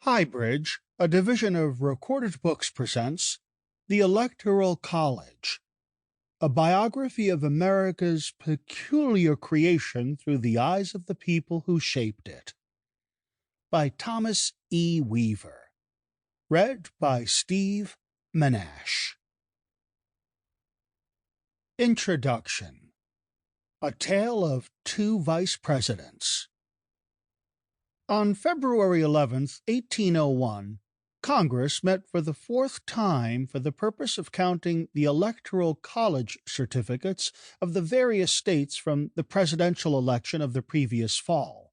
Highbridge, a division of Recorded Books, presents The Electoral College, a biography of America's peculiar creation through the eyes of the people who shaped it, by Thomas E. Weaver. Read by Steve Menasche. Introduction. A Tale of Two Vice Presidents. On February 11, 1801, Congress met for the fourth time for the purpose of counting the Electoral College certificates of the various states from the presidential election of the previous fall,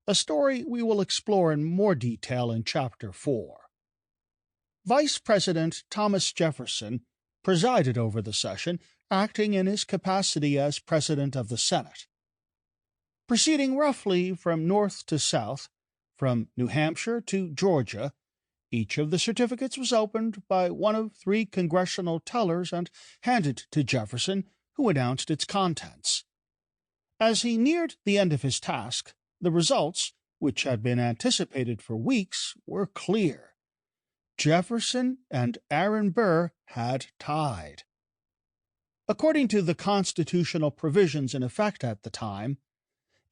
a story we will explore in more detail in Chapter 4. Vice President Thomas Jefferson presided over the session, acting in his capacity as President of the Senate. Proceeding roughly from north to south, from New Hampshire to Georgia, each of the certificates was opened by one of three congressional tellers and handed to Jefferson, who announced its contents. As he neared the end of his task, the results, which had been anticipated for weeks, were clear. Jefferson and Aaron Burr had tied. According to the constitutional provisions in effect at the time,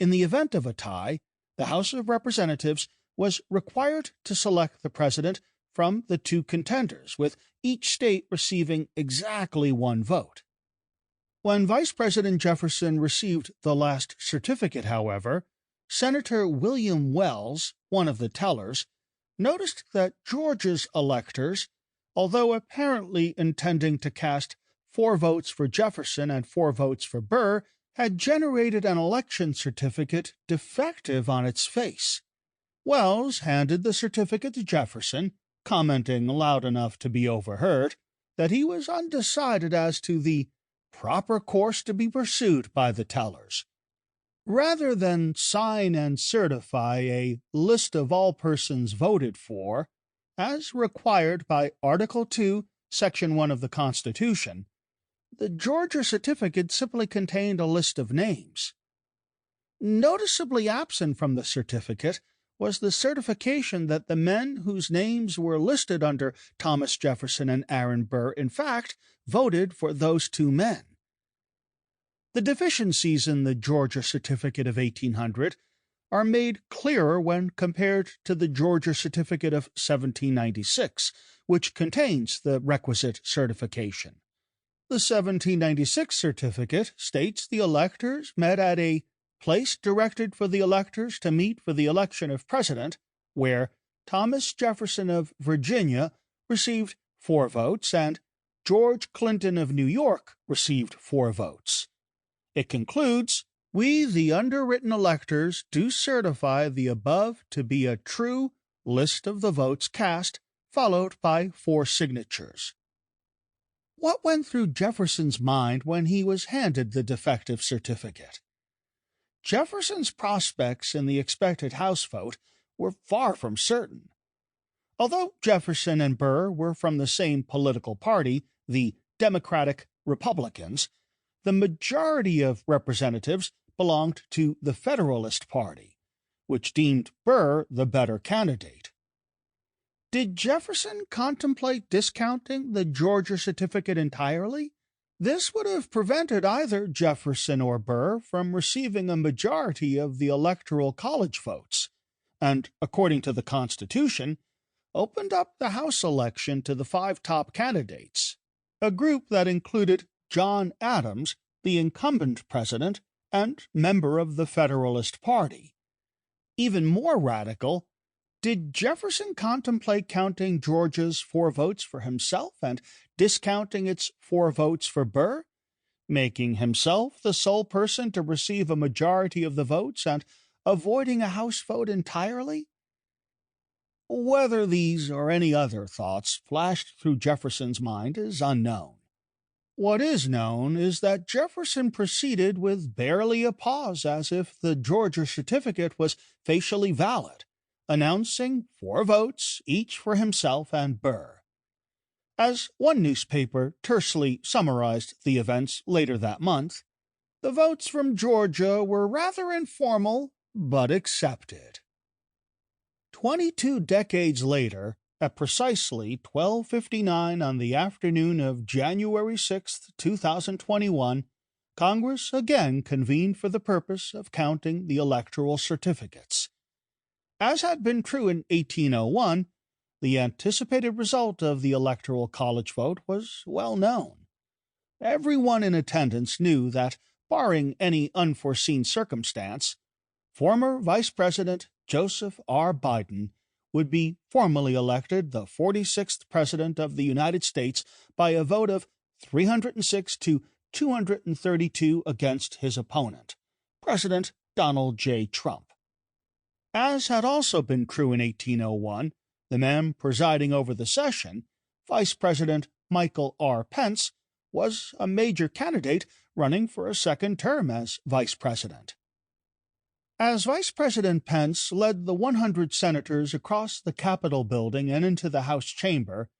in the event of a tie, the House of Representatives was required to select the president from the two contenders, with each state receiving exactly one vote. When Vice President Jefferson received the last certificate, however, Senator William Wells, one of the tellers, noticed that Georgia's electors, although apparently intending to cast 4 votes for Jefferson and 4 votes for Burr, had generated an election certificate defective on its face. Wells handed the certificate to Jefferson, commenting loud enough to be overheard that he was undecided as to the proper course to be pursued by the tellers. Rather than sign and certify a list of all persons voted for, as required by Article 2, Section 1 of the Constitution, the Georgia certificate simply contained a list of names. Noticeably absent from the certificate was the certification that the men whose names were listed under Thomas Jefferson and Aaron Burr, in fact, voted for those two men. The deficiencies in the Georgia certificate of 1800 are made clearer when compared to the Georgia certificate of 1796, which contains the requisite certification. The 1796 certificate states the electors met at a place directed for the electors to meet for the election of president, where Thomas Jefferson of Virginia received 4 votes and George Clinton of New York received 4 votes. It concludes, "We, the underwritten electors, do certify the above to be a true list of the votes cast, followed by 4 signatures." What went through Jefferson's mind when he was handed the defective certificate? Jefferson's prospects in the expected House vote were far from certain. Although Jefferson and Burr were from the same political party, the Democratic Republicans, the majority of representatives belonged to the Federalist Party, which deemed Burr the better candidate. Did Jefferson contemplate discounting the Georgia certificate entirely? This would have prevented either Jefferson or Burr from receiving a majority of the Electoral College votes, and, according to the Constitution, opened up the House election to the 5 top candidates, a group that included John Adams, the incumbent president and member of the Federalist Party. Even more radical, did Jefferson contemplate counting Georgia's 4 votes for himself and discounting its 4 votes for Burr, making himself the sole person to receive a majority of the votes and avoiding a House vote entirely? Whether these or any other thoughts flashed through Jefferson's mind is unknown. What is known is that Jefferson proceeded with barely a pause, as if the Georgia certificate was facially valid, announcing 4 votes, each for himself and Burr. As one newspaper tersely summarized the events later that month, the votes from Georgia were rather informal, but accepted. 22 decades later, at precisely 12:59 on the afternoon of January 6, 2021, Congress again convened for the purpose of counting the electoral certificates. As had been true in 1801, the anticipated result of the Electoral College vote was well known. Everyone in attendance knew that, barring any unforeseen circumstance, former Vice President Joseph R. Biden would be formally elected the 46th President of the United States by a vote of 306 to 232 against his opponent, President Donald J. Trump. As had also been true in 1801, the man presiding over the session, Vice President Michael R. Pence, was a major candidate running for a second term as Vice President. As Vice President Pence led the 100 senators across the Capitol building and into the House chamber,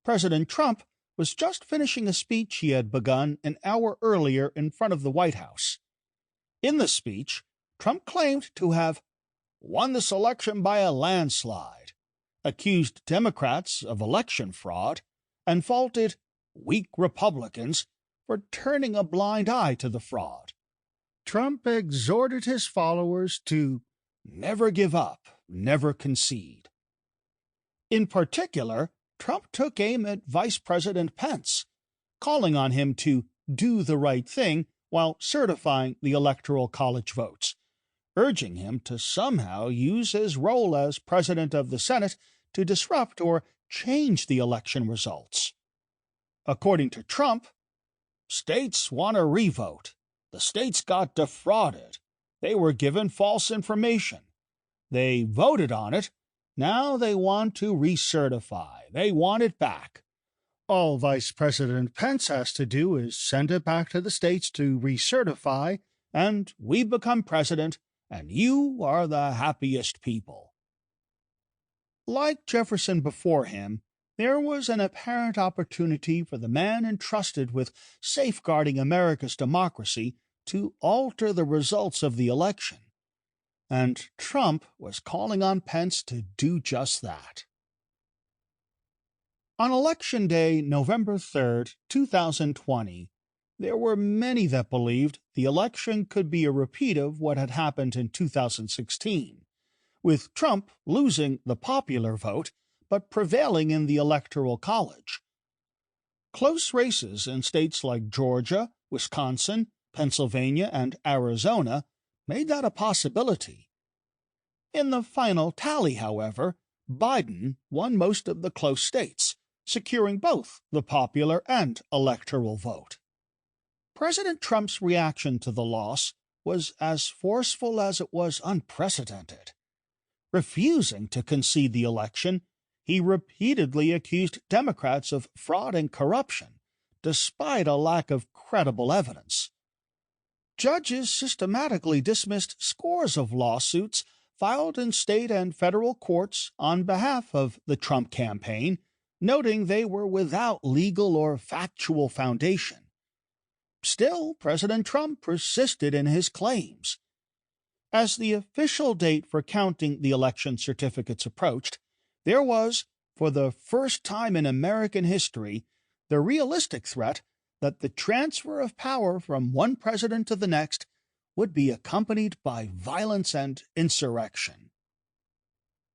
President Trump was just finishing a speech he had begun an hour earlier in front of the White House. In the speech, Trump claimed to have won this election by a landslide, accused Democrats of election fraud, and faulted weak Republicans for turning a blind eye to the fraud. Trump exhorted his followers to never give up, never concede. In particular, Trump took aim at Vice President Pence, calling on him to do the right thing while certifying the Electoral College votes, urging him to somehow use his role as President of the Senate to disrupt or change the election results. According to Trump, states want a revote. The states got defrauded. They were given false information. They voted on it. Now they want to recertify. They want it back. All Vice President Pence has to do is send it back to the states to recertify, and we become president, and you are the happiest people. Like Jefferson before him, there was an apparent opportunity for the man entrusted with safeguarding America's democracy to alter the results of the election, and Trump was calling on Pence to do just that. On Election Day, November 3, 2020, there were many that believed the election could be a repeat of what had happened in 2016, with Trump losing the popular vote but prevailing in the Electoral College. Close races in states like Georgia, Wisconsin, Pennsylvania, and Arizona made that a possibility. In the final tally, however, Biden won most of the close states, securing both the popular and electoral vote. President Trump's reaction to the loss was as forceful as it was unprecedented. Refusing to concede the election, he repeatedly accused Democrats of fraud and corruption, despite a lack of credible evidence. Judges systematically dismissed scores of lawsuits filed in state and federal courts on behalf of the Trump campaign, noting they were without legal or factual foundation. Still, President Trump persisted in his claims. As the official date for counting the election certificates approached, there was, for the first time in American history, the realistic threat that the transfer of power from one president to the next would be accompanied by violence and insurrection.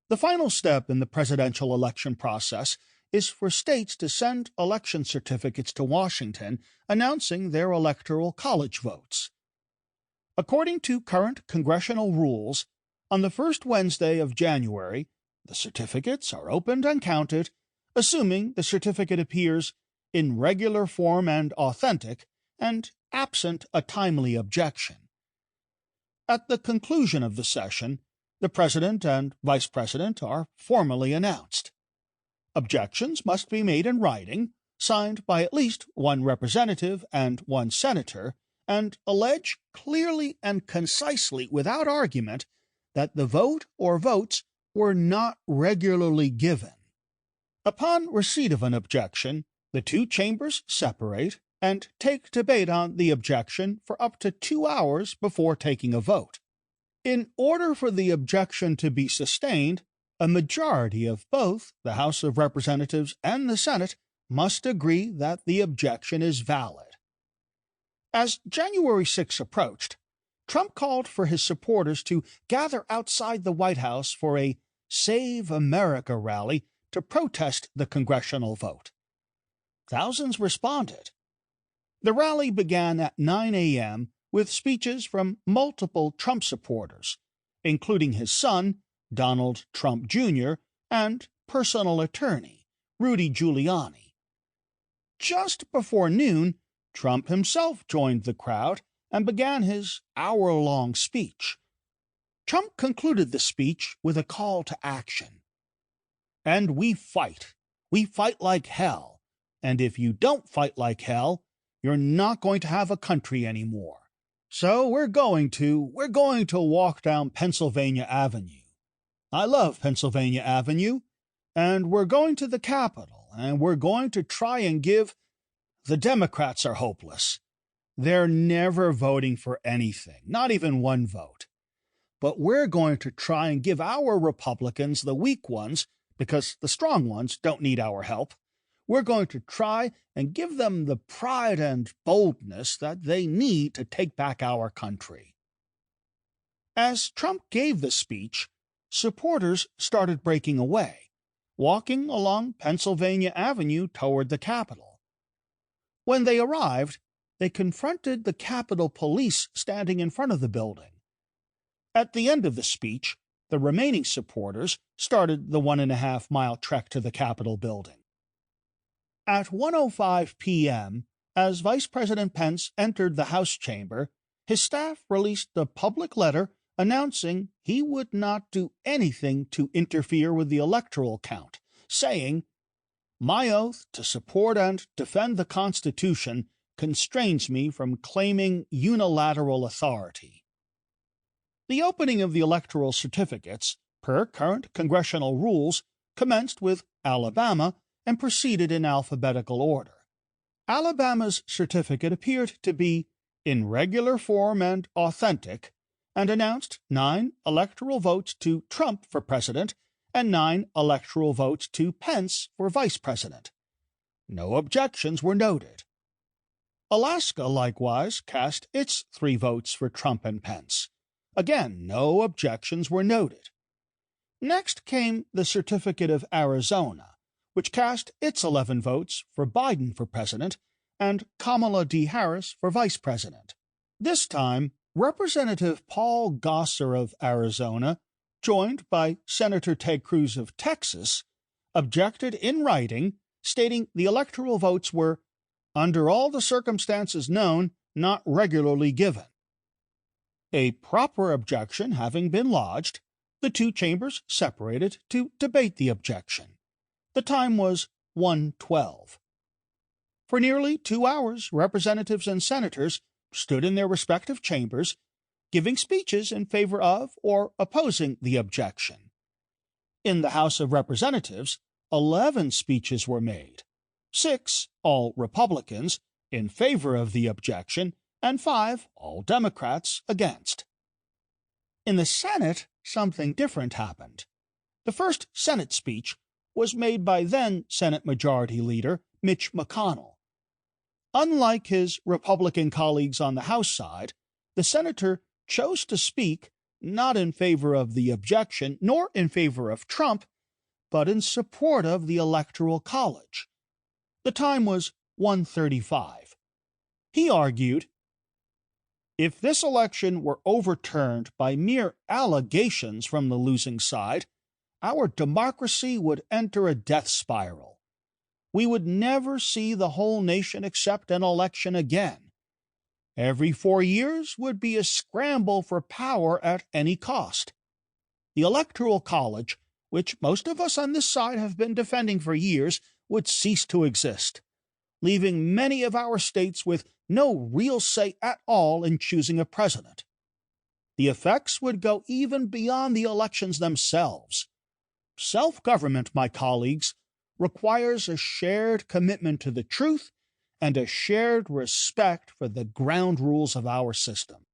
The final step in the presidential election process is for states to send election certificates to Washington announcing their Electoral College votes. According to current congressional rules, on the first Wednesday of January, the certificates are opened and counted, assuming the certificate appears in regular form and authentic, and absent a timely objection. At the conclusion of the session, the President and Vice President are formally announced. Objections must be made in writing, signed by at least one representative and one senator, and allege clearly and concisely without argument that the vote or votes were not regularly given. Upon receipt of an objection, the two chambers separate and take debate on the objection for up to 2 hours before taking a vote. In order for the objection to be sustained, a majority of both the House of Representatives and the Senate must agree that the objection is valid. As January 6 approached, Trump called for his supporters to gather outside the White House for a Save America rally to protest the congressional vote. Thousands responded. The rally began at 9 a.m. with speeches from multiple Trump supporters, including his son, Donald Trump Jr., and personal attorney, Rudy Giuliani. Just before noon, Trump himself joined the crowd and began his hour-long speech. Trump concluded the speech with a call to action. "And we fight. We fight like hell. And if you don't fight like hell, you're not going to have a country anymore. So we're going to walk down Pennsylvania Avenue. I love Pennsylvania Avenue. And we're going to the Capitol, and we're going to try and give... The Democrats are hopeless. They're never voting for anything, not even one vote. But we're going to try and give our Republicans, the weak ones, because the strong ones don't need our help, we're going to try and give them the pride and boldness that they need to take back our country." As Trump gave the speech, supporters started breaking away, walking along Pennsylvania Avenue toward the Capitol. When they arrived, they confronted the Capitol Police standing in front of the building. At the end of the speech, the remaining supporters started the 1.5-mile trek to the Capitol building. At 1:05 p.m., as Vice President Pence entered the House chamber, his staff released a public letter announcing he would not do anything to interfere with the electoral count, saying, "My oath to support and defend the Constitution constrains me from claiming unilateral authority." The opening of the electoral certificates, per current congressional rules, commenced with Alabama and proceeded in alphabetical order. Alabama's certificate appeared to be in regular form and authentic, and announced 9 electoral votes to Trump for president and 9 electoral votes to Pence for vice president. No objections were noted. Alaska likewise cast its 3 votes for Trump and Pence. Again, no objections were noted. Next came the certificate of Arizona, which cast its 11 votes for Biden for president and Kamala D. Harris for vice president. This time, Representative Paul Gosar of Arizona, joined by Senator Ted Cruz of Texas, objected in writing, stating the electoral votes were, under all the circumstances known, not regularly given. A proper objection having been lodged, the 2 chambers separated to debate the objection. The time was 1:12. For nearly 2 hours, representatives and senators stood in their respective chambers, giving speeches in favor of or opposing the objection. In the House of Representatives, 11 speeches were made, 6, all Republicans, in favor of the objection, and 5, all Democrats, against. In the Senate, something different happened. The first Senate speech was made by then Senate Majority Leader Mitch McConnell. Unlike his Republican colleagues on the House side, the senator chose to speak not in favor of the objection nor in favor of Trump, but in support of the Electoral College. The time was 1:35. He argued, "If this election were overturned by mere allegations from the losing side, our democracy would enter a death spiral. We would never see the whole nation accept an election again. Every 4 years would be a scramble for power at any cost. The Electoral College, which most of us on this side have been defending for years, would cease to exist, leaving many of our states with no real say at all in choosing a president. The effects would go even beyond the elections themselves. Self-government, my colleagues, requires a shared commitment to the truth and a shared respect for the ground rules of our system."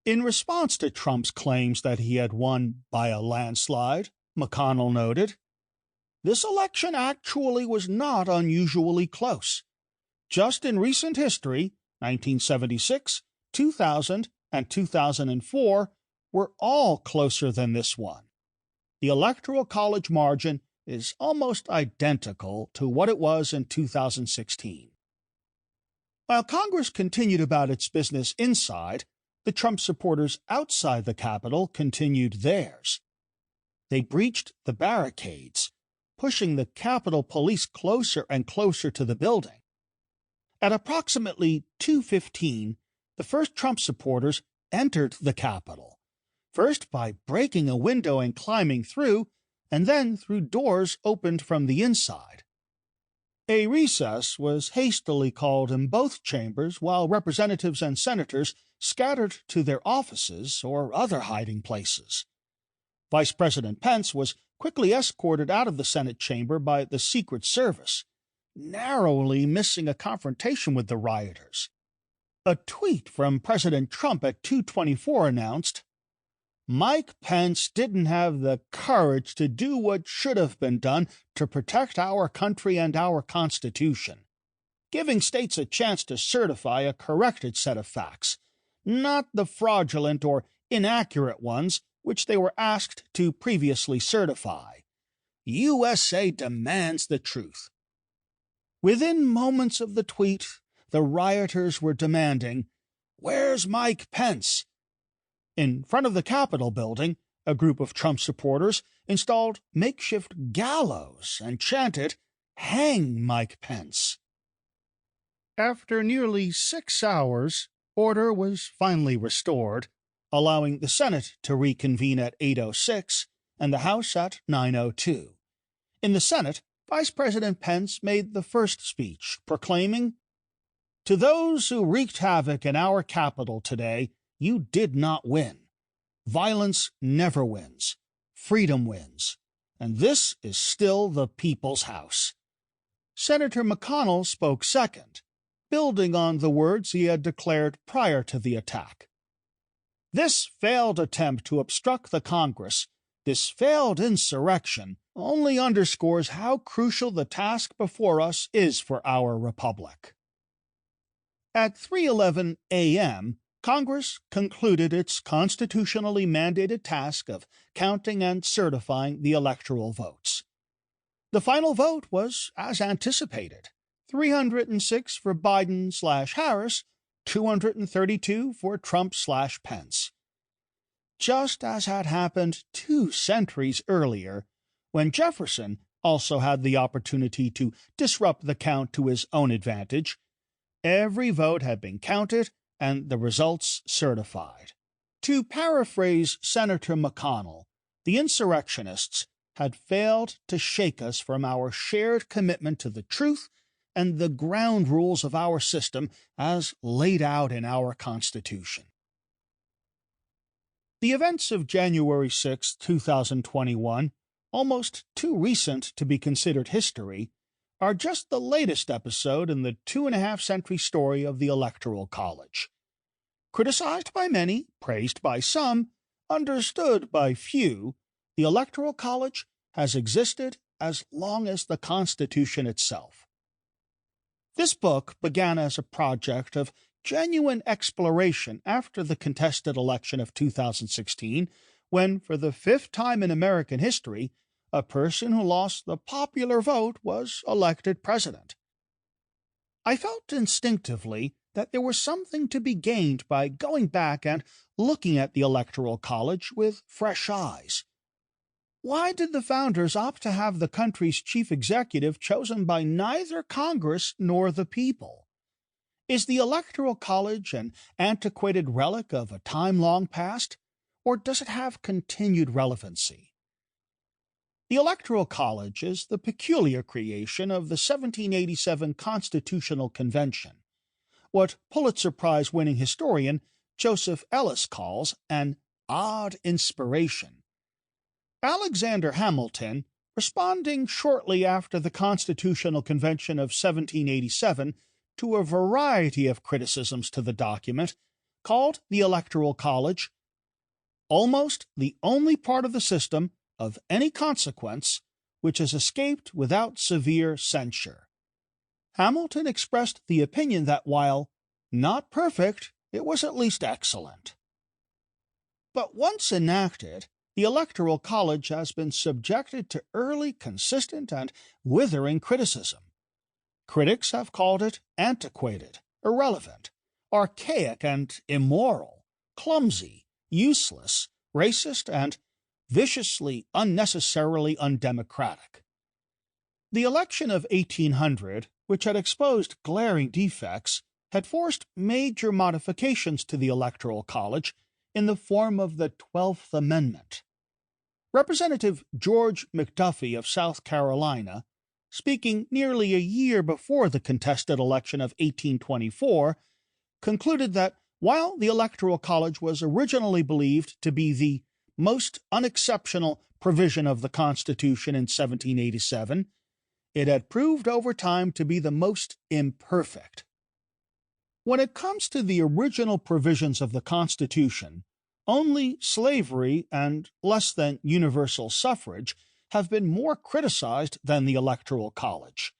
In response to Trump's claims that he had won by a landslide, McConnell noted. This election actually was not unusually close. Just in recent history, 1976, 2000, and 2004 were all closer than this one. The Electoral College margin is almost identical to what it was in 2016. While Congress continued about its business inside, the Trump supporters outside the Capitol continued theirs. They breached the barricades, pushing the Capitol Police closer and closer to the building. At approximately 2:15, the first Trump supporters entered the Capitol, first by breaking a window and climbing through, and then through doors opened from the inside. A recess was hastily called in both chambers while representatives and senators scattered to their offices or other hiding places. Vice President Pence was quickly escorted out of the Senate chamber by the Secret Service, narrowly missing a confrontation with the rioters. A tweet from President Trump at 2:24 announced, "Mike Pence didn't have the courage to do what should have been done to protect our country and our Constitution, giving states a chance to certify a corrected set of facts, not the fraudulent or inaccurate ones which they were asked to previously certify. USA demands the truth." Within moments of the tweet, the rioters were demanding, "Where's Mike Pence?" In front of the Capitol building, a group of Trump supporters installed makeshift gallows and chanted, "Hang Mike Pence." After nearly 6 hours, order was finally restored, allowing the Senate to reconvene at 8:06 and the House at 9:02. In the Senate, Vice President Pence made the first speech, proclaiming, "To those who wreaked havoc in our Capitol today, you did not win. Violence never wins. Freedom wins. And this is still the people's house." Senator McConnell spoke second, building on the words he had declared prior to the attack. "This failed attempt to obstruct the Congress, this failed insurrection, only underscores how crucial the task before us is for our republic." At 3:11 a.m., Congress concluded its constitutionally mandated task of counting and certifying the electoral votes. The final vote was as anticipated: 306 for Biden/Harris, 232 for Trump/Pence. Just as had happened 2 centuries earlier, when Jefferson also had the opportunity to disrupt the count to his own advantage, every vote had been counted and the results certified. To paraphrase Senator McConnell, the insurrectionists had failed to shake us from our shared commitment to the truth and the ground rules of our system as laid out in our Constitution. The events of January 6, 2021, almost too recent to be considered history, are just the latest episode in the 2.5-century story of the Electoral College. Criticized by many, praised by some, understood by few, the Electoral College has existed as long as the Constitution itself. This book began as a project of genuine exploration after the contested election of 2016, when, for the 5th time in American history, a person who lost the popular vote was elected president. I felt instinctively that there was something to be gained by going back and looking at the Electoral College with fresh eyes. Why did the founders opt to have the country's chief executive chosen by neither Congress nor the people? Is the Electoral College an antiquated relic of a time long past, or does it have continued relevancy? The Electoral College is the peculiar creation of the 1787 Constitutional Convention, what Pulitzer Prize-winning historian Joseph ELLIS calls an odd inspiration. Alexander Hamilton, responding shortly after the Constitutional Convention of 1787 to a variety of criticisms to the document, called the Electoral College almost the only part of the system of any consequence which has escaped without severe censure. Hamilton expressed the opinion that while not perfect, it was at least excellent. But once enacted, the Electoral College has been subjected to early, consistent, and withering criticism. Critics have called it antiquated, irrelevant, archaic and immoral, clumsy, useless, racist, and viciously, unnecessarily undemocratic. The election of 1800, which had exposed glaring defects, had forced major modifications to the Electoral College in the form of the 12th Amendment. Representative George McDuffie of South Carolina, speaking nearly a year before the contested election of 1824, concluded that while the Electoral College was originally believed to be the most unexceptional provision of the Constitution in 1787, it had proved over time to be the most imperfect. When it comes to the original provisions of the Constitution, only slavery and less than universal suffrage have been more criticized than the Electoral College.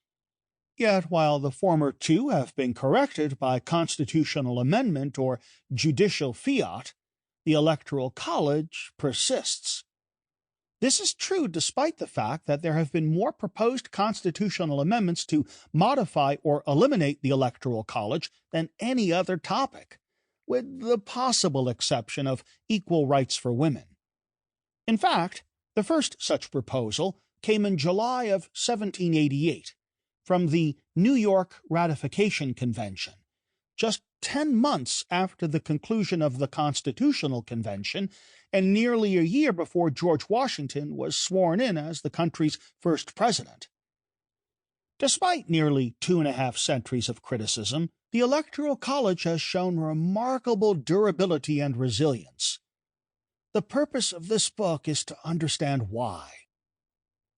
Yet while the former two have been corrected by constitutional amendment or judicial fiat, the Electoral College persists. This is true despite the fact that there have been more proposed constitutional amendments to modify or eliminate the Electoral College than any other topic, with the possible exception of equal rights for women. In fact, the first such proposal came in July of 1788 from the New York Ratification Convention, just 10 months after the conclusion of the Constitutional Convention and nearly a year before George Washington was sworn in as the country's first president. Despite nearly 2.5 centuries of criticism, the Electoral College has shown remarkable durability and resilience. The purpose of this book is to understand why.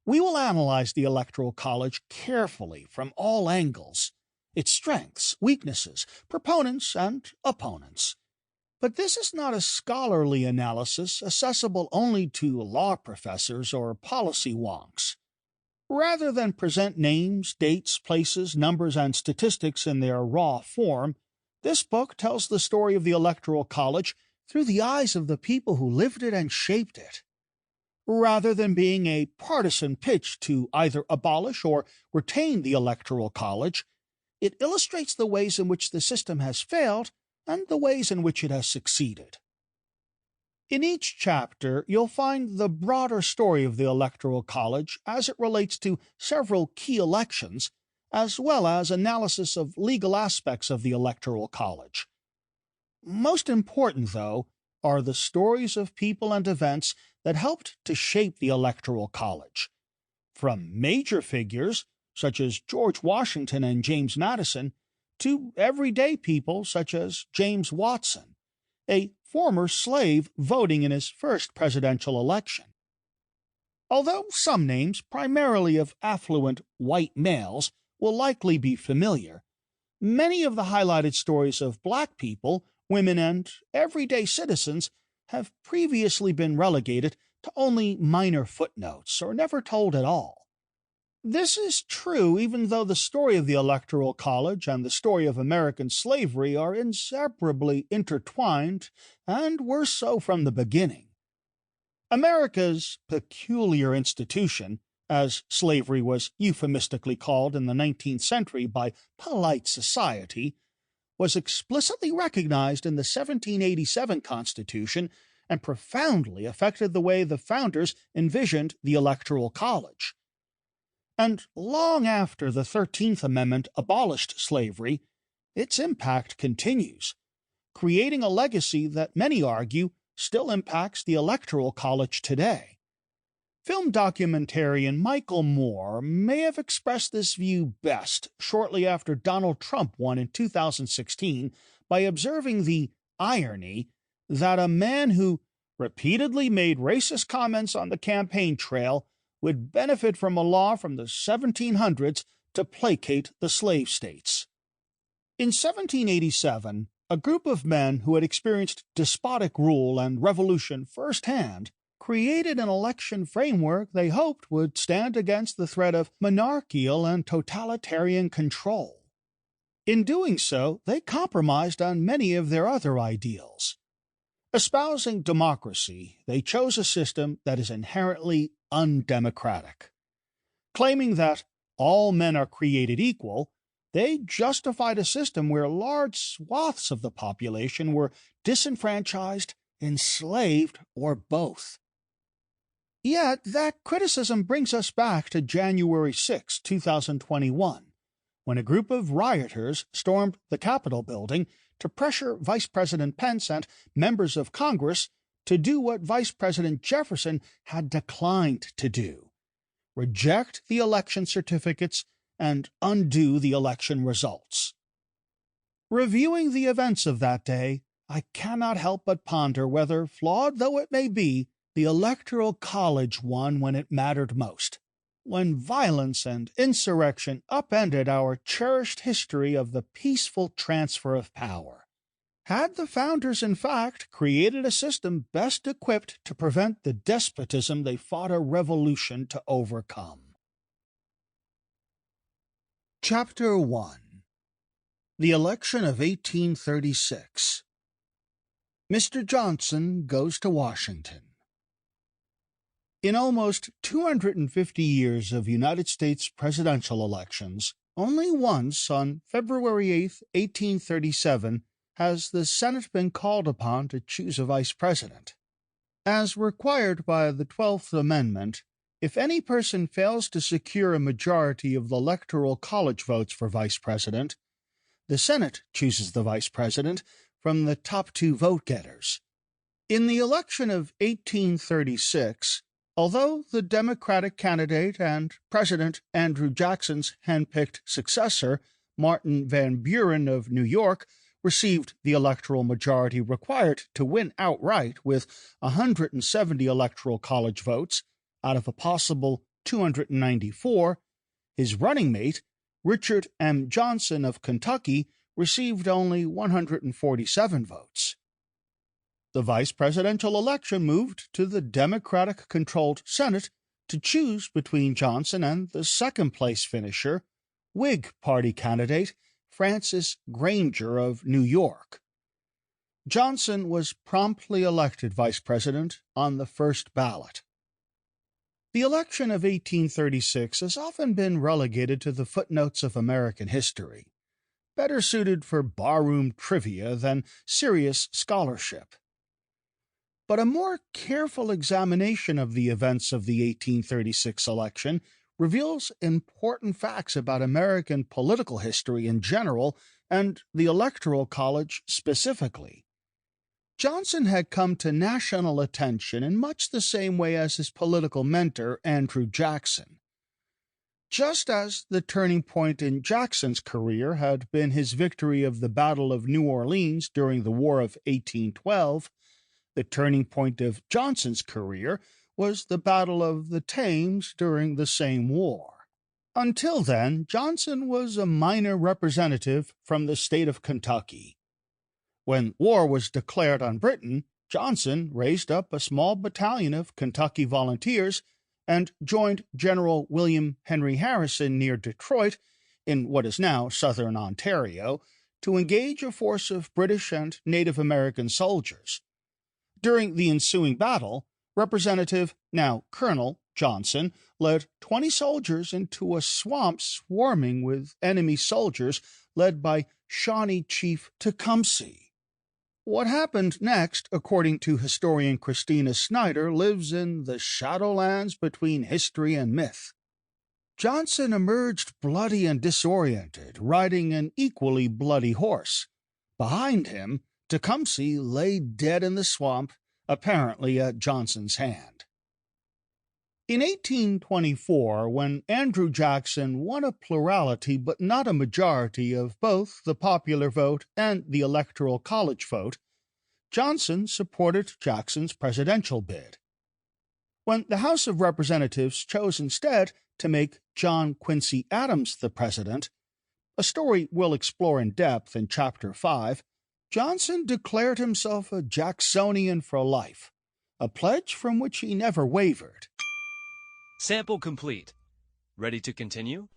We will analyze the Electoral College carefully from all angles, its strengths, weaknesses, proponents, and opponents. But this is not a scholarly analysis accessible only to law professors or policy wonks. Rather than present names, dates, places, numbers, and statistics in their raw form, this book tells the story of the Electoral College through the eyes of the people who lived it and shaped it. Rather than being a partisan pitch to either abolish or retain the Electoral College, it illustrates the ways in which the system has failed and the ways in which it has succeeded. In each chapter, you'll find the broader story of the Electoral College as it relates to several key elections, as well as analysis of legal aspects of the Electoral College. Most important, though, are the stories of people and events that helped to shape the Electoral College. From major figures, such as George Washington and James Madison, to everyday people such as James Watson, a former slave voting in his first presidential election. Although some names, primarily of affluent white males, will likely be familiar, many of the highlighted stories of black people, women, and everyday citizens have previously been relegated to only minor footnotes or never told at all. This is true even though the story of the Electoral College and the story of American slavery are inseparably intertwined and were so from the beginning. America's peculiar institution, as slavery was euphemistically called in the 19th century by polite society, was explicitly recognized in the 1787 Constitution and profoundly affected the way the founders envisioned the Electoral College. And long after the 13th Amendment abolished slavery, its impact continues, creating a legacy that many argue still impacts the Electoral College today. Film documentarian Michael Moore may have expressed this view best shortly after Donald Trump won in 2016 by observing the irony that a man who repeatedly made racist comments on the campaign trail would benefit from a law from the 1700s to placate the slave states. In 1787, a group of men who had experienced despotic rule and revolution firsthand created an election framework they hoped would stand against the threat of monarchical and totalitarian control. In doing so, they compromised on many of their other ideals. Espousing democracy, they chose a system that is inherently undemocratic. Claiming that all men are created equal, they justified a system where large swaths of the population were disenfranchised, enslaved, or both. Yet that criticism brings us back to January 6, 2021, when a group of rioters stormed the Capitol building to pressure Vice President Pence and members of Congress to do what Vice President Jefferson had declined to do: reject the election certificates and undo the election results. Reviewing the events of that day, I cannot help but ponder whether, flawed though it may be, the Electoral College won when it mattered most, when violence and insurrection upended our cherished history of the peaceful transfer of power. Had the founders, in fact, created a system best equipped to prevent the despotism they fought a revolution to overcome? Chapter 1. The Election of 1836. Mr. Johnson Goes to Washington. In almost 250 years of United States presidential elections, only once, on February 8, 1837, has the Senate been called upon to choose a vice president. As required by the 12th Amendment, if any person fails to secure a majority of the Electoral College votes for vice president, the Senate chooses the vice president from the top two vote-getters. In the election of 1836, although the Democratic candidate and President Andrew Jackson's hand-picked successor, Martin Van Buren of New York, received the electoral majority required to win outright with 170 Electoral College votes out of a possible 294, his running mate, Richard M. Johnson of Kentucky, received only 147 votes. The vice presidential election moved to the Democratic-controlled Senate to choose between Johnson and the second-place finisher, Whig Party candidate Francis Granger of New York. Johnson was promptly elected vice president on the first ballot. The election of 1836 has often been relegated to the footnotes of American history, better suited for barroom trivia than serious scholarship. But a more careful examination of the events of the 1836 election reveals important facts about American political history in general and the Electoral College specifically. Johnson had come to national attention in much the same way as his political mentor, Andrew Jackson. Just as the turning point in Jackson's career had been his victory of the Battle of New Orleans during the War of 1812, the turning point of Johnson's career was the Battle of the Thames during the same war. Until then, Johnson was a minor representative from the state of Kentucky. When war was declared on Britain, Johnson raised up a small battalion of Kentucky volunteers and joined General William Henry Harrison near Detroit, in what is now southern Ontario, to engage a force of British and Native American soldiers. During the ensuing battle, Representative, now Colonel, Johnson led 20 soldiers into a swamp swarming with enemy soldiers led by Shawnee Chief Tecumseh. What happened next, according to historian Christina Snyder, lives in the shadowlands between history and myth. Johnson emerged bloody and disoriented, riding an equally bloody horse. Behind him, Tecumseh lay dead in the swamp, apparently at Johnson's hand. In 1824, when Andrew Jackson won a plurality but not a majority of both the popular vote and the Electoral College vote, Johnson supported Jackson's presidential bid. When the House of Representatives chose instead to make John Quincy Adams the president, a story we'll explore in depth in Chapter 5, Johnson declared himself a Jacksonian for life, a pledge from which he never wavered. Sample complete. Ready to continue?